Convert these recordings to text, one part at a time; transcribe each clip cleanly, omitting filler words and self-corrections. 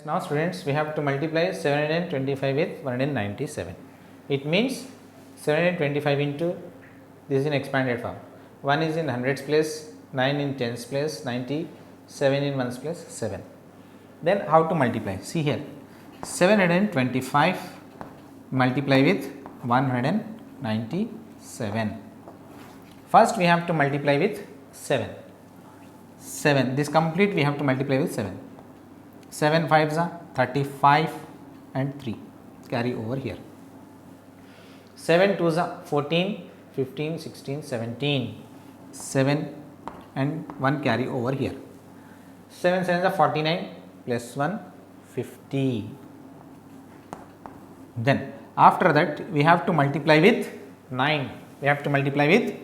now students, we have to multiply 725 with 197. It means 725 into, this is in expanded form, 1 is in hundreds place, 9 in tens place, 97 in ones place, 7. Then how to multiply? See here, 725 multiply with 197. First we have to multiply with 7. 7, this complete we have to multiply with 7. 7 5s are 35 and 3 carry over here. 7 2s are 14, 15, 16, 17. 7 and 1 carry over here. 7 7s are 49 plus 1 50. Then after that we have to multiply with 9. We have to multiply with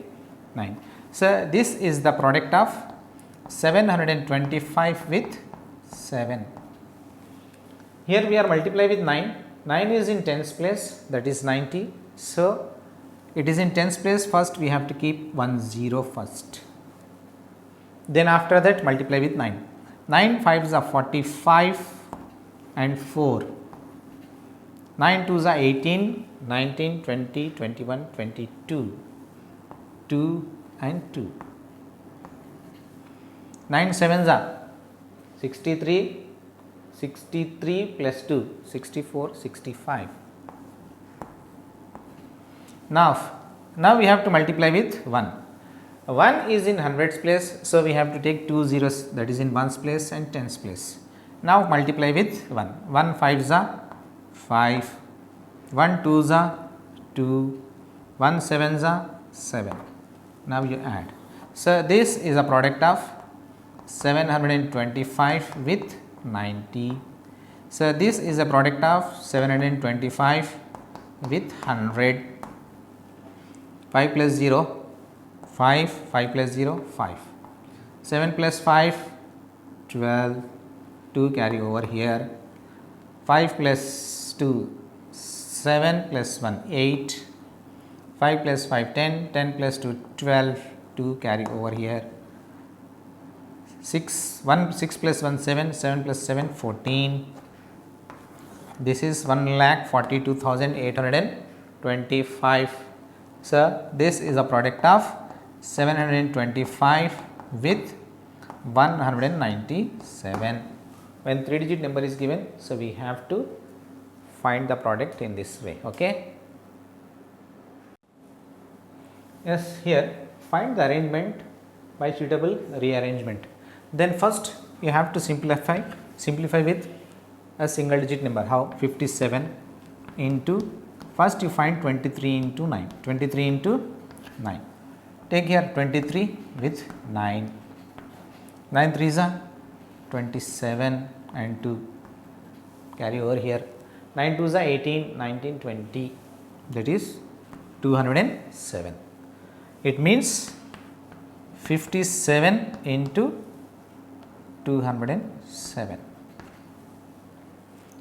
9. So this is the product of 725 with 7. Here we are multiply with 9. 9 is in tens place, that is 90. So it is in tens place. First we have to keep 1 0 first. Then after that multiply with 9. 9 5s are 45 and 4. 9 2s are 18, 19, 20, 21, 22. 2 and 2. 9 7s are 63, 63 plus 2, 64, 65. Now we have to multiply with 1. 1 is in hundreds place, so we have to take 2 zeros, that is in ones place and tens place. Now multiply with 1. 1 5s are 5, 1 2s are 2, 1 7s are 7. Now you add. So this is a product of 725 with 90. So this is a product of 725 with 100. 5 plus 0, 5, 5 plus 0, 5. 7 plus 5, 12, 2 carry over here. 5 plus 2, 7 plus 1, 8. 5 plus 5, 10, 10 plus 2, 12, 2 carry over here. 6 plus 1, 7, 7 plus 7, 14. This is 1,42,825. So this is a product of 725 with 197. When 3-digit number is given, so we have to find the product in this way. Okay. Yes, here find the arrangement by suitable rearrangement. Then first you have to simplify with a single digit number. How? 57 into, first you find 23 into 9. 23 into 9. Take here 23 with 9. 9 3s are 27 and 2 carry over here. 9 2s are 18, 19, 20, that is 207. It means 57 into 207.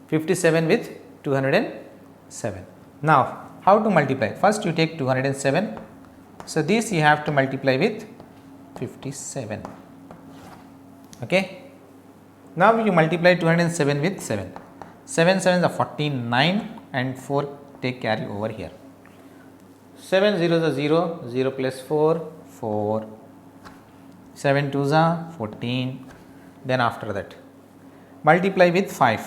57 with 207. Now how to multiply? First you take 207. So this you have to multiply with 57. Okay. Now you multiply 207 with 7. 7 7s are 49 and 4 take carry over here. 7 zeros are 0, 0 plus 4, 4. 7 2s are 14. Then after that multiply with 5.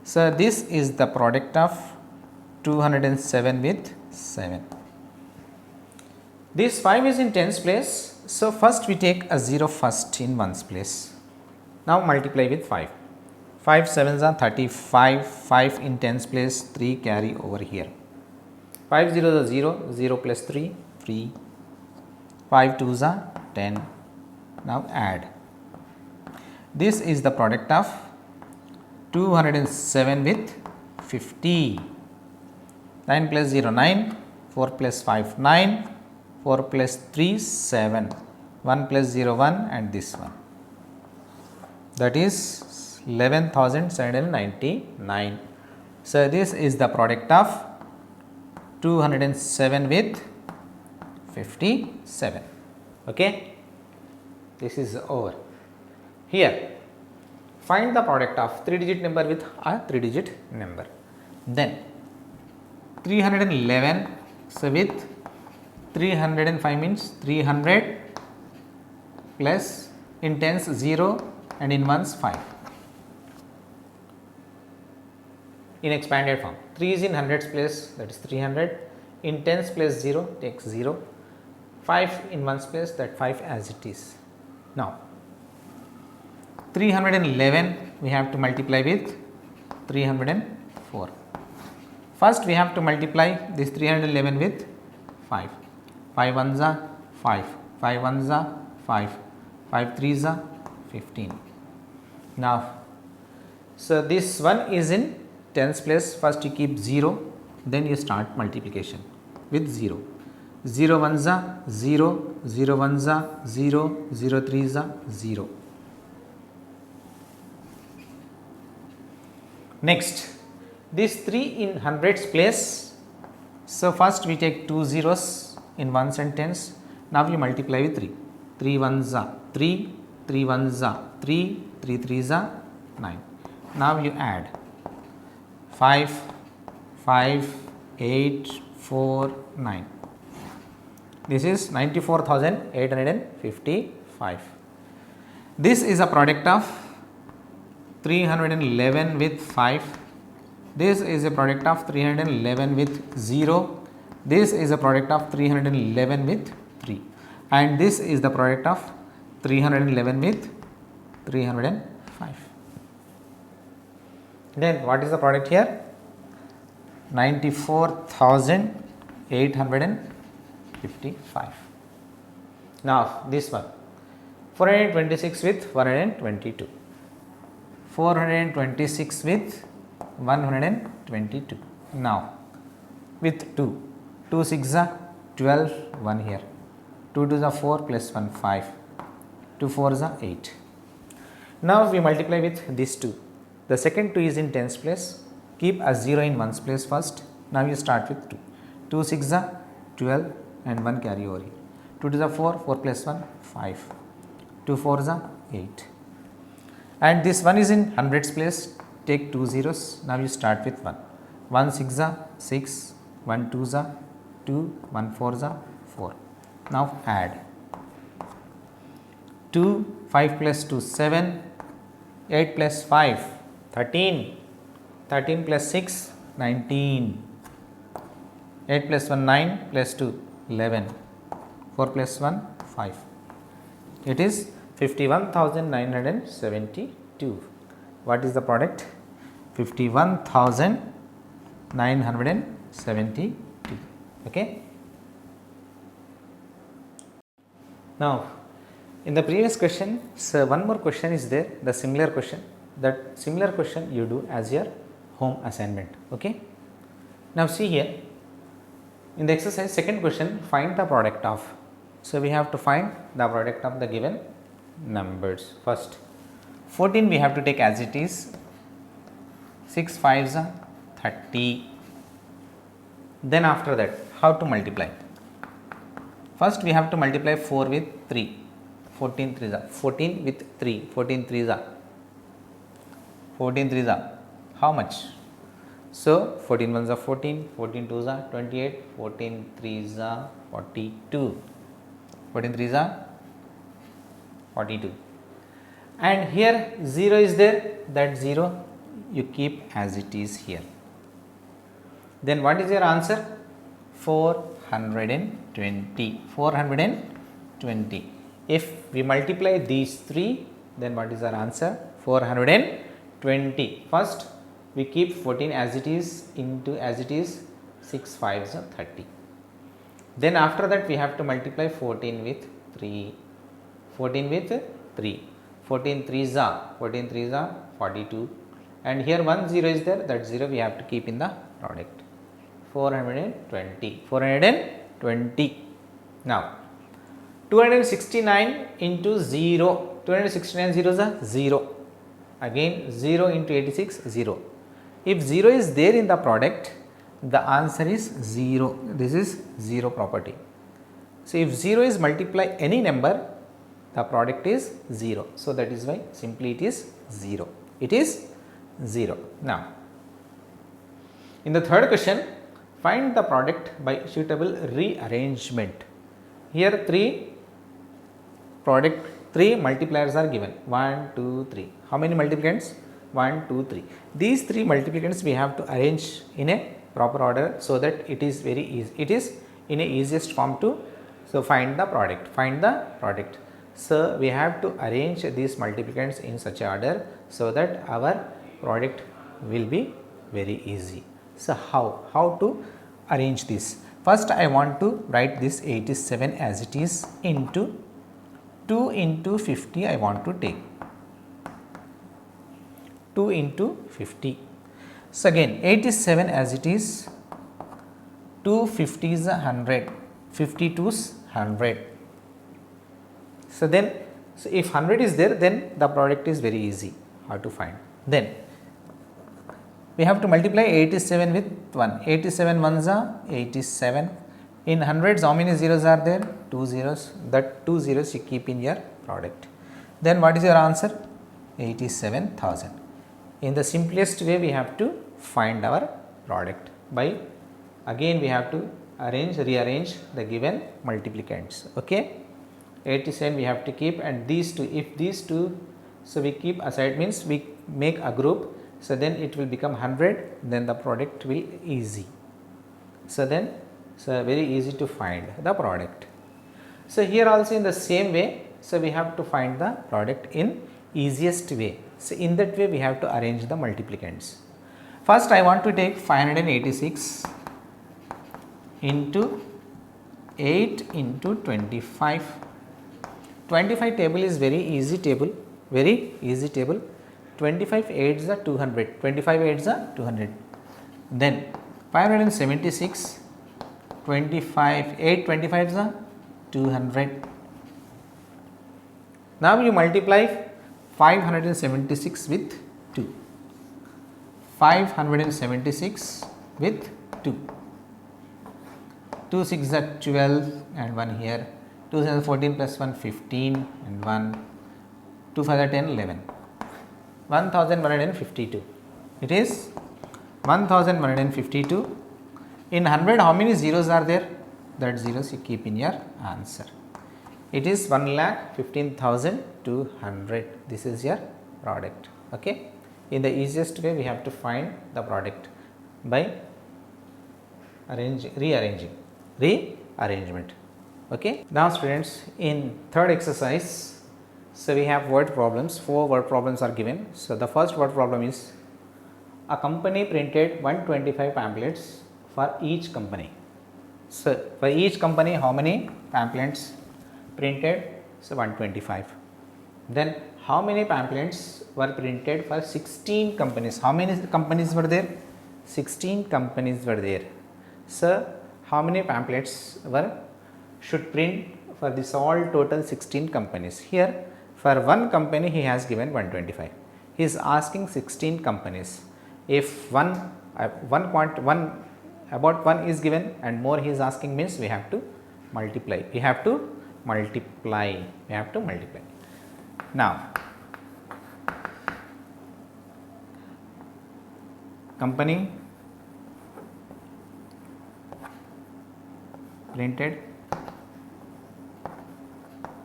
So this is the product of 207 with 7. This 5 is in tens place. So first we take a 0 first in ones place. Now multiply with 5. 5 7s are 35, 5 in tens place, 3 carry over here. 5 zeros are 0, 0 plus 3, 3. 5 2s are 10. Now add. This is the product of 207 with 50. 9 plus 0, 9. 4 plus 5, 9. 4 plus 3, 7. 1 plus 0, 1 and this one. That is 11,799. So this is the product of 207 with 57. Okay. This is over. Here find the product of 3-digit number with a 3-digit number. Then 311, so with 305 means 300 plus in tens 0 and in ones 5. In expanded form, 3 is in hundreds place, that is 300, in tens place 0 takes 0, 5 in ones place, that 5 as it is. Now 311 we have to multiply with 304. First we have to multiply this 311 with 5. 5 ones are 5, 5 ones are 5, 5 threes are 15. Now, so this one is in tens place, first you keep 0, then you start multiplication with 0. 0 ones are 0, 0 ones are 0, 0 threes are 0. Next, this 3 in hundreds place, so first we take 2 zeros in ones and tens, now you multiply with 3. 3 ones are 3, 3 ones are 3, 3 threes are 9. Now you add 5, 5, 8, 4, 9. This is 94,855. This is a product of 311 with 5. This is a product of 311 with 0. This is a product of 311 with 3. And this is the product of 311 with 305. Then what is the product here? 94,855. Now this one, 426 with 122. 426 with 122. Now with 2, 2 6 are 12, 1 here. 2 2s are 4 plus 1 5, 2 4s are 8. Now we multiply with these 2. The second 2 is in tens place, keep a 0 in ones place first. Now you start with 2. 2 6 are 12 and 1 carry over here. 2 2s are 4, 4 plus 1 5, 2 4s are 8. And this 1 is in hundreds place, take 2 zeros, now you start with 1. 1 6 are 6, 1 2s are 2, 1 4s are 4. Now add 2, 5 plus 2 7, 8 plus 5 13, 13 plus 6 19, 8 plus 1 9 plus 2 11, 4 plus 1 5. It is 51,972. What is the product? 51,972. Okay. Now, in the previous question, so one more question is there, the similar question. That similar question you do as your home assignment. Okay. Now, see here in the exercise, second question, find the product of. So, we have to find the product of the given numbers. First, 14 we have to take as it is, 6 5s are 30. Then after that, how to multiply? First we have to multiply 4 with 3, 14 3s are 14 with 3, 14 3s are 14 3s are how much? So 14 1s are 14, 14 2s are 28, 14 3s are 42, 14 3s are 42. And here 0 is there, that 0 you keep as it is here. Then what is your answer? 420. 420. If we multiply these 3, then what is our answer? 420. First we keep 14 as it is into as it is, 6 5s are 30. Then after that we have to multiply 14 with 3. 14 with 3. 14 3s are 42. And here 1 0 is there, that 0 we have to keep in the product. 420. 420. Now 269 into 0. 269 zeros are 0. Again 0 into 86, 0. If 0 is there in the product, the answer is 0. This is 0 property. So if 0 is multiply any number, the product is 0. So, that is why simply it is 0. It is 0. Now, in the third question, find the product by suitable rearrangement. Here 3 multipliers are given 1, 2, 3. How many multiplicants? 1, 2, 3. These 3 multiplicants we have to arrange in a proper order so that it is very easy. It is in a easiest form to find the product. Find the product. So, we have to arrange these multiplicants in such a order so that our product will be very easy. So, how to arrange this? First, I want to write this 87 as it is into 2 into 50 I want to take. 2 into 50. So, again 87 as it is, 2 50 is 100, 52 is 100. So, then if 100 is there, then the product is very easy how to find. Then we have to multiply 87 with 1. 87 ones are 87. In hundreds, how many zeros are there? 2 zeros. That 2 zeros you keep in your product. Then what is your answer? 87,000. In the simplest way, we have to find our product by, again we have to rearrange the given multiplicants. Okay, 87 we have to keep, and these two, if these two, so we keep aside, means we make a group. So, then it will become 100, then the product will easy. So, then very easy to find the product. So, here also in the same way, so we have to find the product in easiest way. So, in that way we have to arrange the multiplicants. First, I want to take 586 into 8 into 25. 25 table is very easy table, 25 8s are 200, 25 8s are 200. Then 576, 25, 8 25s are 200. Now, you multiply 576 with 2. 576 with 2. 2 6 are 12 and 1 here. 2 7 14 plus 1 15 and 1. 2 5 are 10 11. 1152. It is 1152. In 100, how many zeros are there? That zeros you keep in your answer. It is 1,15,200. This is your product. Okay. In the easiest way, we have to find the product by rearrangement. Okay. Now, students, in third exercise, so we have word problems. 4 word problems are given. So, the first word problem is, a company printed 125 pamphlets for each company. So, for each company, how many pamphlets printed? So, 125. Then, how many pamphlets were printed for 16 companies? How many companies were there? 16 companies were there. So, how many pamphlets should print for this all total 16 companies? Here, for one company he has given 125. He is asking 16 companies. If about one is given and more he is asking, means we have to multiply. Now, company printed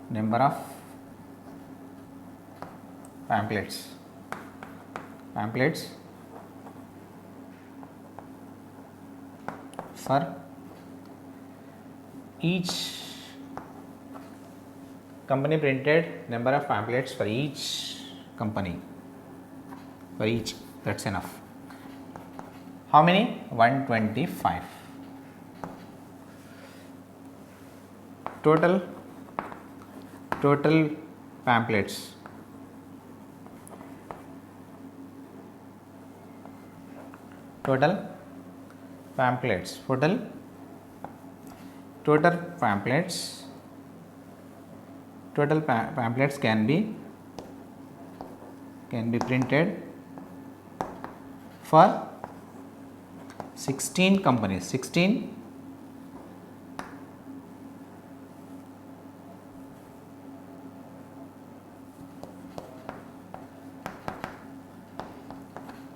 number of pamphlets for each company, printed number of pamphlets for each company, that's enough. How many? 125. Total pamphlets. Total pamphlets can be printed for 16 companies. 16 16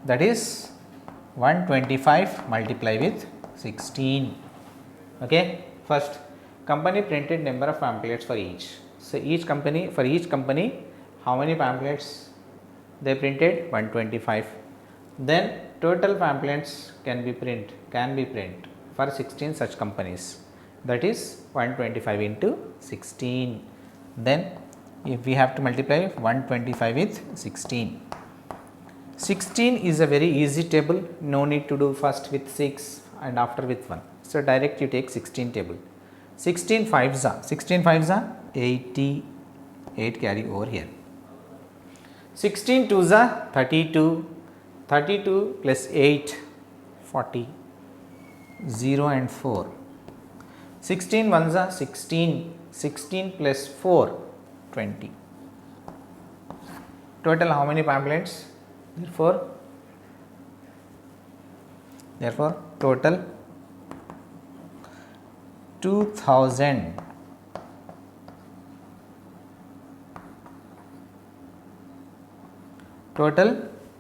that is 125 multiply with 16. Okay. First, company printed number of pamphlets for each. So, for each company, how many pamphlets they printed? 125. Then total pamphlets can be print for 16 such companies, that is 125 into 16. Then if we have to multiply 125 with 16. 16 is a very easy table, no need to do first with 6 and after with 1. So, direct you take 16 table. 16 5s are 88, carry over here. 16 2s are 32, 32 plus 8 40, 0 and 4. 16 1s are 16, 16 plus 4 20. Total how many pamphlets? Therefore total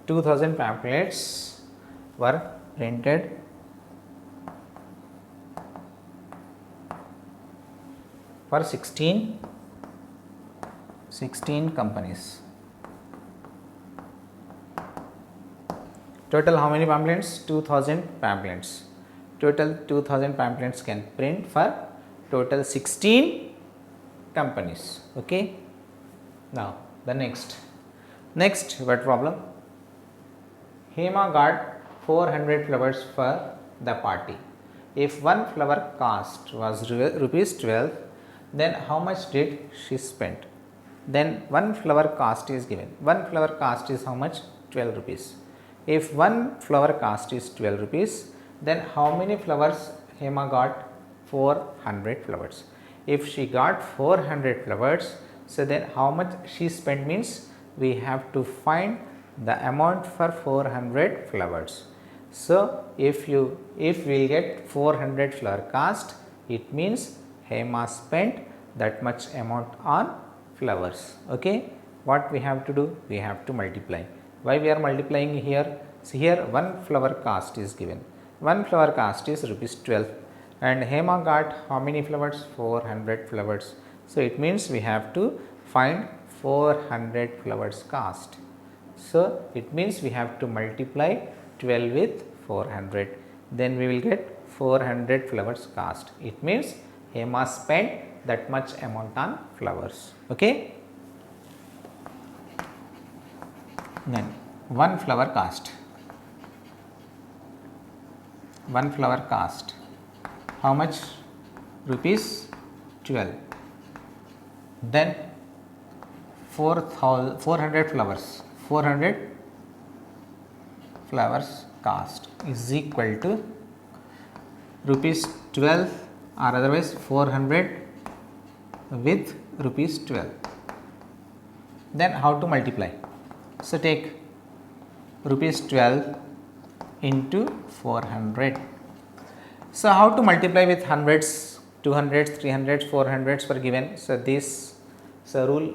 2000 pamphlets were printed for 16 companies. Total how many pamphlets? 2000 pamphlets. Total 2000 pamphlets can print for total 16 companies. Okay. Now the next what problem? Hema got 400 flowers for the party. If one flower cost was rupees 12, then how much did she spend? Then one flower cost is given. One flower cost is how much? 12 rupees. If one flower cost is 12 rupees, then how many flowers Hema got? 400 flowers. If she got 400 flowers, so then how much she spent means we have to find the amount for 400 flowers. So, if we will get 400 flower cost, it means Hema spent that much amount on flowers. Okay. What we have to do? We have to multiply. Why we are multiplying here? See here, one flower cost is given. One flower cost is rupees 12 and Hema got how many flowers? 400 flowers. So, it means we have to find 400 flowers cost. So, it means we have to multiply 12 with 400. Then we will get 400 flowers cost. It means Hema spent that much amount on flowers. Okay. Then one flower cost. One flower cost. How much? Rupees 12. Then 400 flowers. 400 flowers cost is equal to rupees 12 or otherwise 400 with rupees 12. Then how to multiply? So, take rupees 12 into 400. So, how to multiply with hundreds, 200s, 300s, 400s were given. So, this rule,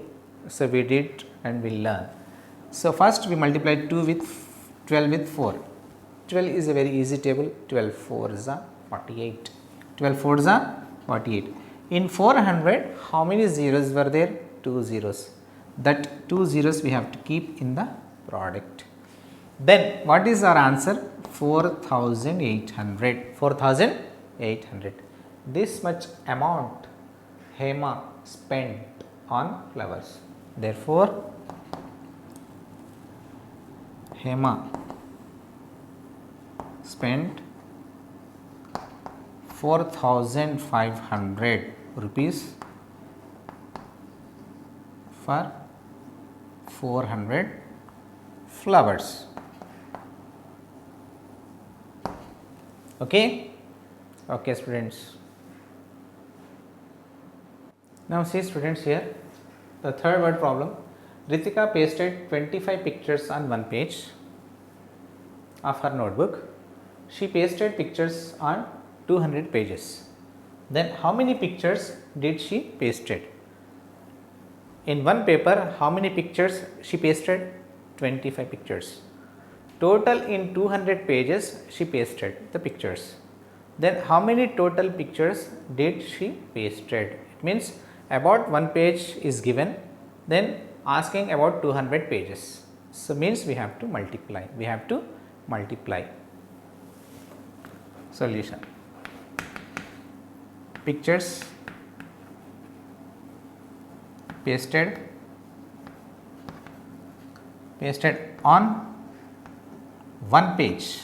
so we did and we learn. So, first we multiply 2 with 12 with 4. 12 is a very easy table. 12 4s are 48. 12 4s are 48. In 400, how many zeros were there? 2 zeros. That 2 zeros we have to keep in the product. Then what is our answer? 4800. 4800. This much amount Hema spent on flowers. Therefore, Hema spent 4500 rupees for 400 flowers. Okay. Okay, students. Now see students here, the third word problem. Ritika pasted 25 pictures on one page of her notebook. She pasted pictures on 200 pages. Then how many pictures did she pasted? In one paper, how many pictures she pasted? 25 pictures. total in 200 pages she pasted the pictures. Then how many total pictures did she pasted? It means about one page is given, then asking about 200 pages. So means we have to multiply. We have to multiply. Solution. Pictures pasted on one page.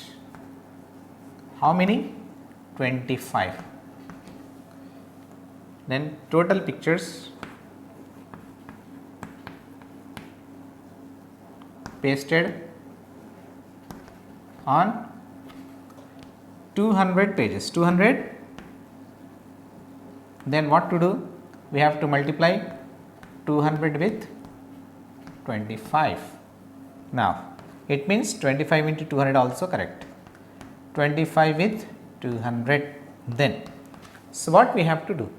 How many? 25. Then total pictures pasted on 200 pages. 200. Then what to do? We have to multiply 200 with 25. Now it means 25 into 200 also correct. 25 with 200. Then so what we have to do?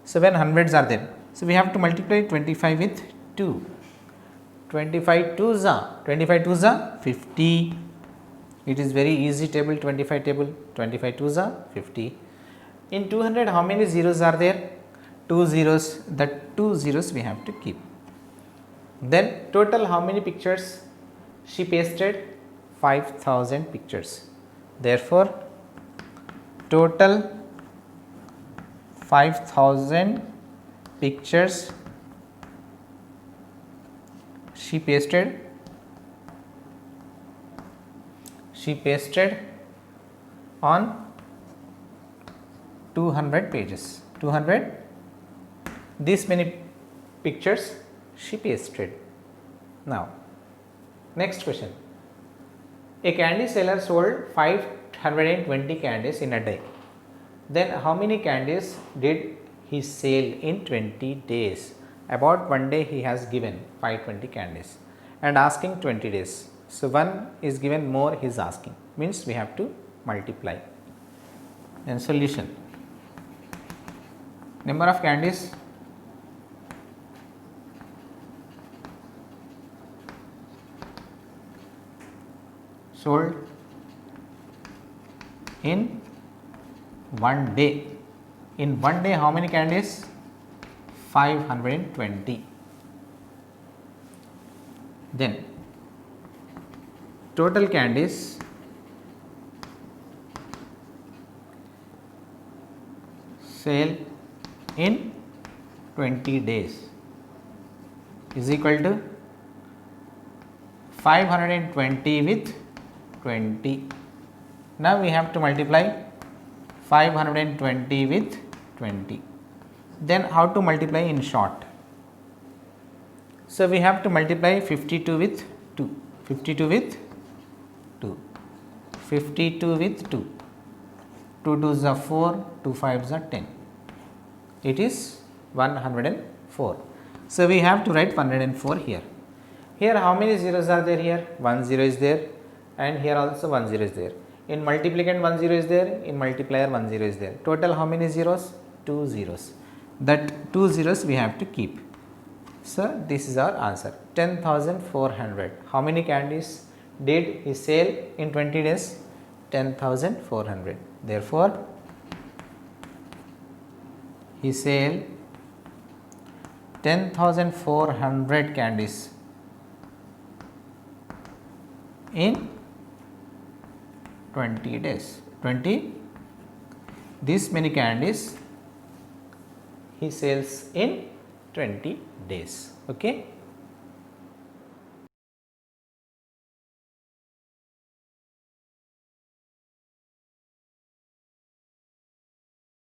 So when hundreds are there, so we have to multiply 25 with 2. 25 twos are 50. It is very easy table, 25 table. 25 twos are 50. In 200 how many zeros are there? 2 zeros. That 2 zeros we have to keep. Then total how many pictures she pasted? 5000 pictures. Therefore total 5000 pictures she pasted on 200 pages. 200, this many pictures she pasted. Now next question. A candy seller sold 520 candies in a day. Then how many candies did he sell in 20 days? About one day he has given 520 candies and asking 20 days. So one is given, more he is asking, means we have to multiply. Then solution. Number of candies sold in one day. In one day how many candies? 520. Then total candies sale in 20 days is equal to 520 with 20. Now we have to multiply 520 with 20. Then how to multiply in short? So we have to multiply 52 with 2. 52 with 2. 52 with 2. 2 2s are 4, 2 5s are 10. It is 104. So we have to write 104 here. Here how many zeros are there here? 1 0 is there, and here also 1 0 is there. In multiplicand 1 0 is there, in multiplier 1 0 is there. Total how many zeros? 2 zeros. That 2 zeros we have to keep. So this is our answer, 10,400. How many candies did he sell in 20 days? 10,400. Therefore he sell 10,400 candies in 20 days. 20, this many candies he sells in 20 days. Okay.